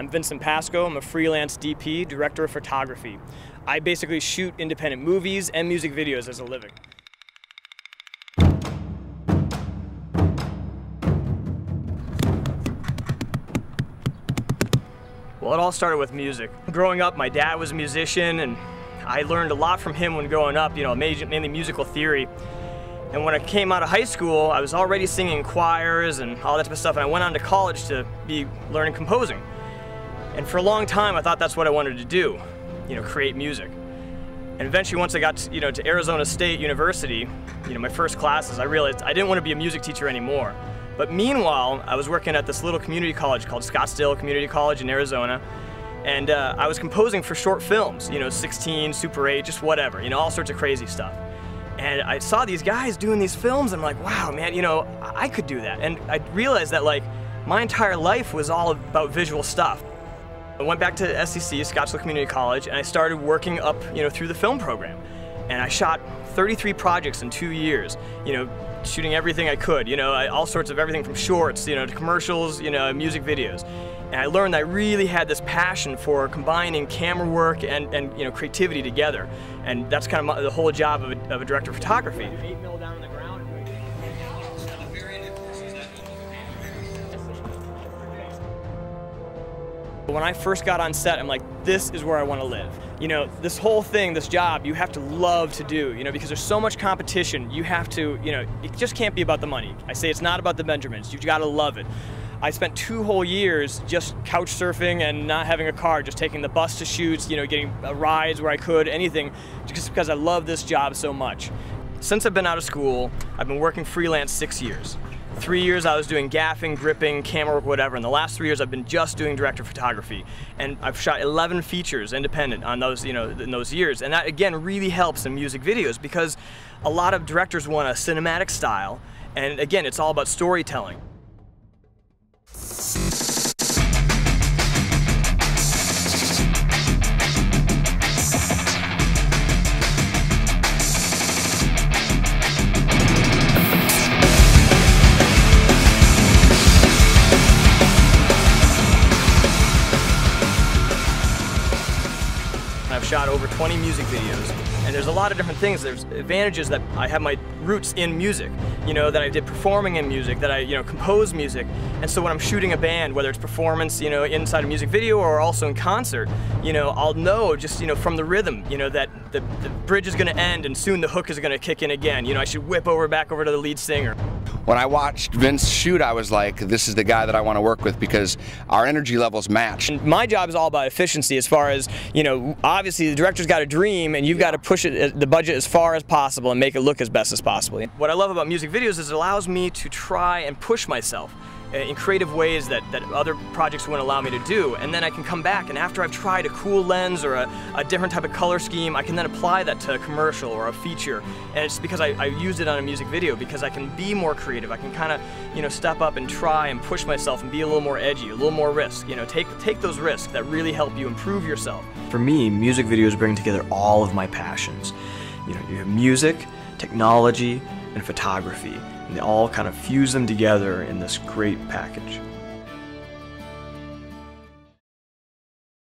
I'm Vincent Pascoe. I'm a freelance DP, director of photography. I basically shoot independent movies and music videos as a living. Well, it all started with music. Growing up, my dad was a musician, and I learned a lot from him when growing up, mainly musical theory. And when I came out of high school, I was already singing in choirs and all that type of stuff, and I went on to college to be learning composing. And for a long time, I thought that's what I wanted to do, create music. And eventually, once I got to Arizona State University, my first classes, I realized I didn't want to be a music teacher anymore. But meanwhile, I was working at this little community college called Scottsdale Community College in Arizona, and I was composing for short films, 16, Super 8, just whatever, all sorts of crazy stuff. And I saw these guys doing these films, and I'm like, wow, man, I could do that. And I realized that, my entire life was all about visual stuff. I went back to SCC, Scottsdale Community College, and I started working up, through the film program. And I shot 33 projects in 2 years, shooting everything I could, all sorts of everything from shorts, to commercials, music videos. And I learned that I really had this passion for combining camera work and creativity together. And that's kind of the whole job of a director of photography. When I first got on set, I'm like, this is where I want to live. This whole thing, this job, you have to love to do, because there's so much competition. You have to, it just can't be about the money. I say it's not about the Benjamins. You've got to love it. I spent 2 whole years just couch surfing and not having a car, just taking the bus to shoots, getting rides where I could, anything, just because I love this job so much. Since I've been out of school, I've been working freelance 6 years. 3 years I was doing gaffing, gripping, camera work, whatever, and the last 3 years I've been just doing director photography. And I've shot 11 features independent on those, in those years. And that, again, really helps in music videos because a lot of directors want a cinematic style, and again, it's all about storytelling. I've shot over 20 music videos, and there's a lot of different things. There's advantages that I have my roots in music, that I did performing in music, that I, compose music, and so when I'm shooting a band, whether it's performance, inside a music video or also in concert, I'll know just, from the rhythm, that the bridge is going to end and soon the hook is going to kick in again. I should whip back over to the lead singer. When I watched Vince shoot, I was like, this is the guy that I want to work with because our energy levels match. And my job is all about efficiency as far as, obviously the director's got a dream and you've got to push the budget as far as possible and make it look as best as possible. What I love about music videos is it allows me to try and push myself in creative ways that other projects wouldn't allow me to do, and then I can come back and after I've tried a cool lens or a different type of color scheme, I can then apply that to a commercial or a feature, and it's because I used it on a music video because I can be more creative. I can kind of step up and try and push myself and be a little more edgy, a little more risk, take those risks that really help you improve yourself. For me, music videos bring together all of my passions. You have music, technology, and photography. And they all kind of fuse them together in this great package.